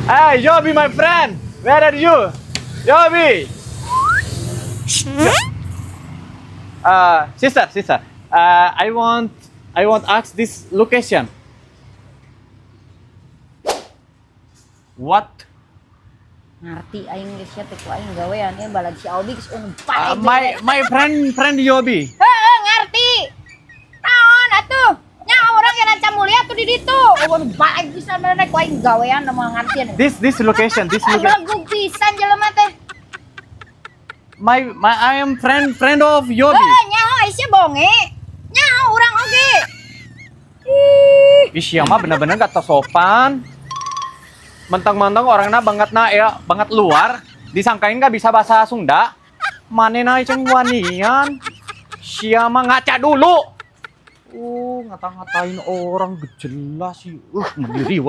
Hey, Yobi, my friend. Where are you? Yobi. Sister. I want ask this location. What? Ngerti aing geus sia teh ku aing gawean ieu balag si Albi geus My friend Yobi. Heeh, ngerti. Naon atuh? Nya urang yang acan mulia tuh di ditu. Eueun balag pisan mana ku aing gawean mah ngartieun. This location. Belum pisan jelema teh. I am friend of Yobi. Heuh, nyaho sia bonge. Nyaho urang oge. Ih, siya mah bener-bener gak sopan. Mentang-mentang orangnya banget luar, disangkain gak bisa bahasa Sunda. Manena ceng wanian. Siya mah ngaca dulu. Ngata-ngatain orang jelas sih. Mendiri,